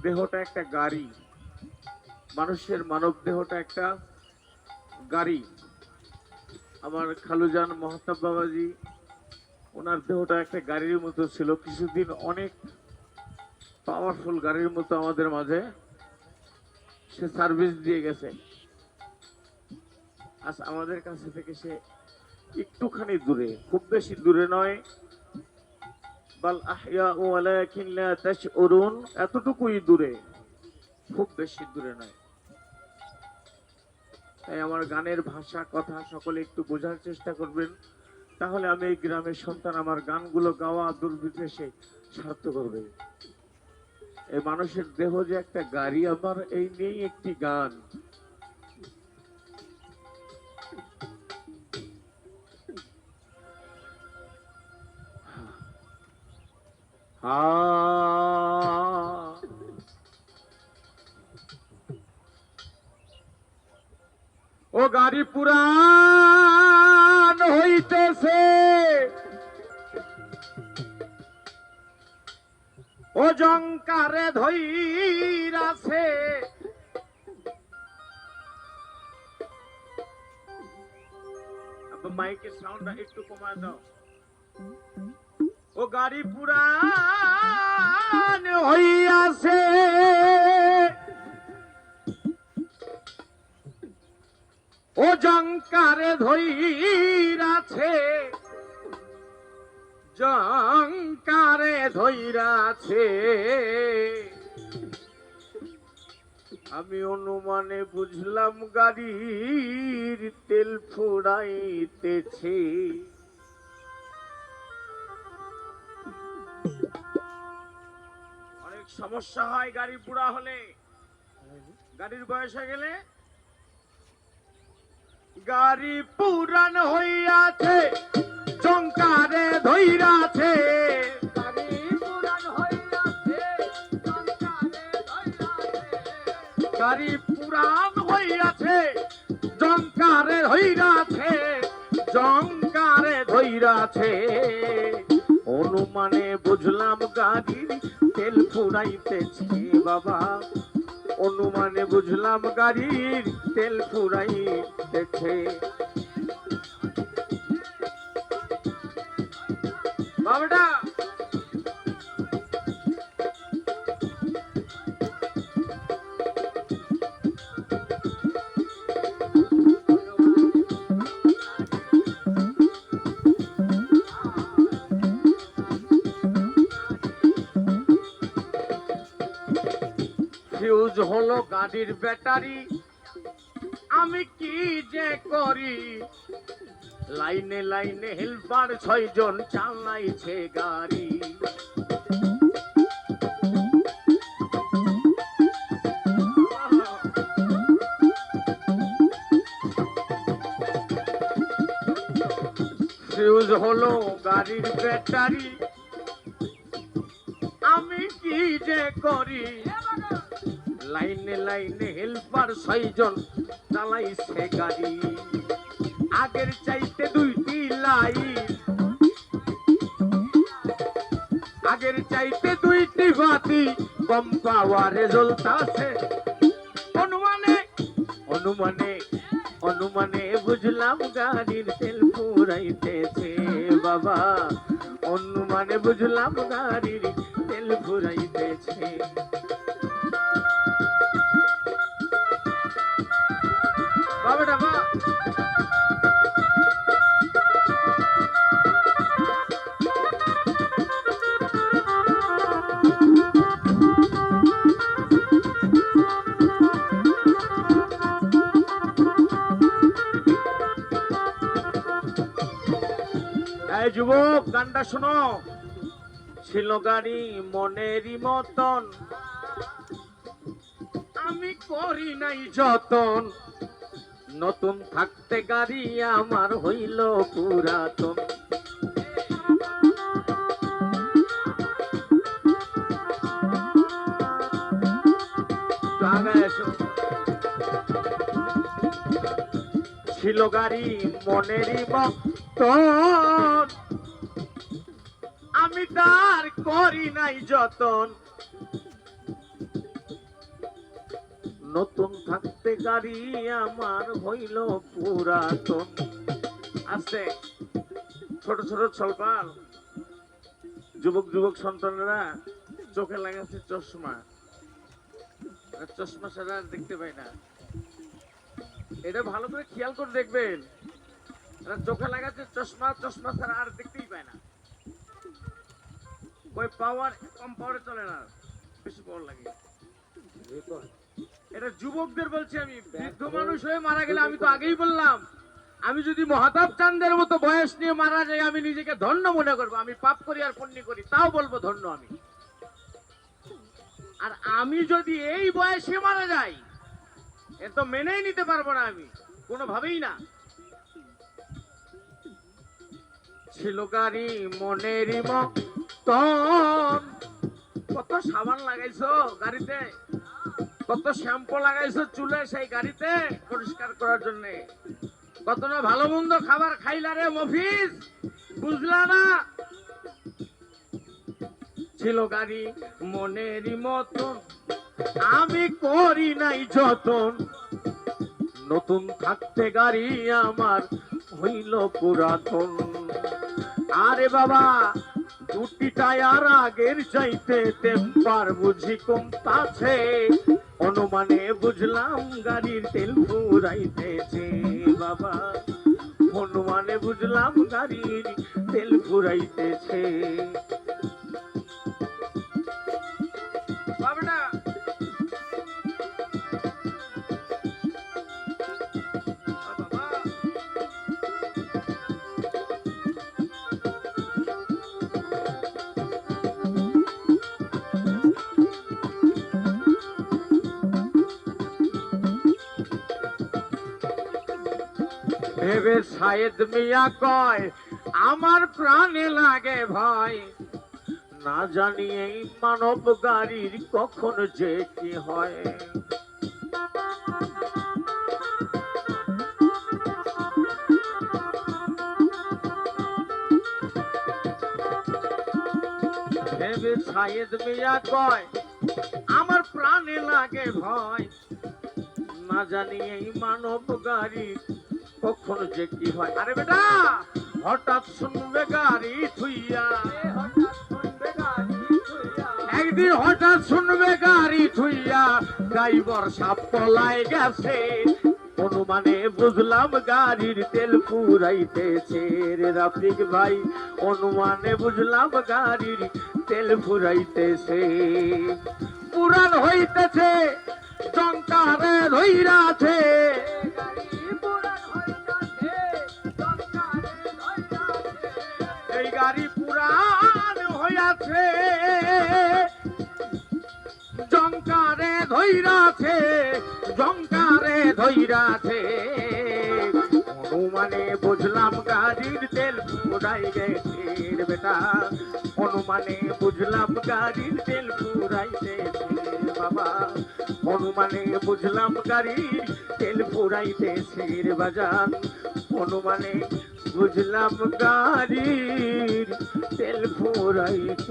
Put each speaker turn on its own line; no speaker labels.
দেহটা একটা গাড়ি, মানুষের মানব দেহটা একটা গাড়ি। আমার খালুজান মহাতাব বাবাজি, ওনার দেহটা একটা গাড়ির মতো ছিল, কিছুদিন অনেক পাওয়ারফুল গাড়ির মতো আমাদের মাঝে সে সার্ভিস দিয়ে গেছে। আজ আমাদের কাছে থেকে সে একটুখানি দূরে, খুব বেশি দূরে নয়, বাল আহইয়া ওয়ালাকিন লা তাশউরুন, এতটুকুই দূরে, খুব বেশি দূরে নয়। তাই আমার গানের ভাষা কথা সকলে একটু বোঝার চেষ্টা করবেন, তাহলে আমি এই গ্রামের সন্তান, আমার গানগুলো গাওয়া দুর্বিশেষে সার্থক করবে। এই মানুষের দেহ যে একটা গাড়ি, আমার এই নিয়েই একটি গান। ও গাড়ি পুরান হইতেছে, ও জংকারে ধইরাছে, মাইকের সাউন্ডটা একটু কমায় দাও। ও গাড়ি পুরান হইয়াছে, ও জংকারে ধইরাছে, জংকারে ধইরাছে। আমি অনুমানে বুঝলাম গাড়ির তেল ফুরাইতেছে। অনেক সমস্যা হয় গাড়ি পুরা হলে, গাড়ির বয়স হয়ে গেলে। গাড়ি পুরান হইয়াছে, জংকারে ধইরাছে, গাড়ি পুরান হইয়াছে, জংকারে ধইরাছে, গাড়ি পুরান হইয়াছে, জংকারে ধইরাছে, জংকারে ধইরাছে। অনুমানে বুঝলাম গাড়ির তেল ফুরাইতেছে বাবা, অনুমানে বুঝলাম গাড়ির তেল ফুরাইতেছে। বাবাটা ফিউজ হলো গাড়ির ব্যাটারি, আমি কি যে করি। লাইনে লাইনে হেল্পার 6 জন চালাইছে গাড়ি। ফিউজ হলো গাড়ির ব্যাটারি, আমি কি যে করি। লাইনে লাইনে হেল্পার 6 জন চালাইছে গাড়ি। আগের চাইতে 2টি লাইন, আগের চাইতে 2টি বাতি কম পাওয়ারে জ্বলতাছে। অনুমানে অনুমানে অনুমানে বুঝলাম গাড়ির তেল ফুরাইতেছে বাবা, অনুমানে বুঝলাম গাড়ির তেল ফুরাইতেছে। বাবাটা বা এই যুবক, গানটা শোনো। ছিল গাড়ি মনেরই মতন, আমি করি নাই যতন। নতুন থাকতে গাড়ি আমার হইল পুরাতন। ছিল গাড়ি মনেরই মতন, আমি তার করি নাই যতন। নতুন থাকতে গাড়ি আমার হইল পুরাতন। আস্তে ছোট ছোট ছলপাল যুবক যুবক সন্তানেরা চোখে লাগাচ্ছে চশমা, চশমা ছাড়া আর দেখতে পাই না। এটা ভালো করে খেয়াল করে দেখবেন, চোখে লাগাচ্ছে চশমা, চশমা ছাড়া আর দেখতেই পায় না। ওই পাওয়ার কম পাওয়ারে চলে না, বেশি পাওয়ার লাগে। এটা যুবকদের বলছি আমি। বৃদ্ধ মানুষ হয়ে মারা গেলে আমি তো আগেই বললাম, আমি যদি মহাতাব চাঁদের মতো বয়স নিয়ে মারা যাই আমি নিজেকে ধন্য মনে করবো। আমি পাপ করি আর পুণ্য করি তাও বলবো ধন্য আমি। আর আমি যদি এই বয়সে মারা যাই এ তো মেনেই নিতে পারবো না আমি, কোনোভাবেই না। ছিল গাড়ি মনেরই মতন, কত সাবান লাগাইছো গাড়িতে, কত শ্যাম্পু লাগাইছো চুলে সেই গাড়িতে পরিষ্কার করার জন্য, কত না ভালো মন্দ খাবার খাইলা রে মফিজ, বুঝলা না? ছিল গাড়ি মনেরই মতন, আমি করি নাই যতন, নতুন থাকতে গাড়ি আমার হইল পুরাতন। আরে বাবা দুটি টায়ার আগের চাইতে টেম্পার বুঝি কমতাছে, অনুমানে বুঝলাম গাড়ির তেল ফুরাইতেছে। বাবা অনুমানে বুঝলাম গাড়ির তেল ফুরাইতেছে। বাবাটা ভেবে সায়েদ মিয়া কয় আমার প্রাণে লাগে ভয়, না জানি এই মানব গাড়ির কখন যে কি হয়। ভেবে সায়েদ মিয়া কয় আমার প্রাণে লাগে ভয়, না জানি এই মানব গাড়ির কখন যে কি হয়। আরে বেটা হঠাৎ শুনবে গাড়ি থুইয়া, একদিন হঠাৎ শুনবে গাড়ি থুইয়া, ড্রাইভার সাপ পলাই গেছে, অনুমানে বুঝলাম গাড়ির তেল ফুরাইতেছে। রে রাফিক ভাই অনুমানে বুঝলাম গাড়ির তেল ফুরাইতেছে। পুরান হইতেছে টঙ্কারে ধইরাছে, এই গাড়ি পুরান হইয়াছে, জঙ্কারে ধইরাছে, জঙ্কারে ধইরাছে, অনুমানে বুঝলাম গাড়ির তেল ফুরাই গেছে। বেটা অনুমানে বুঝলাম গাড়ির তেল ফুরাইতেছে। বাবা অনুমানে বুঝলাম গাড়ির তেল ফুরাইতেছে। বাজান অনুমানে বুঝলাম গাড়ির তেল ফুরাইতে।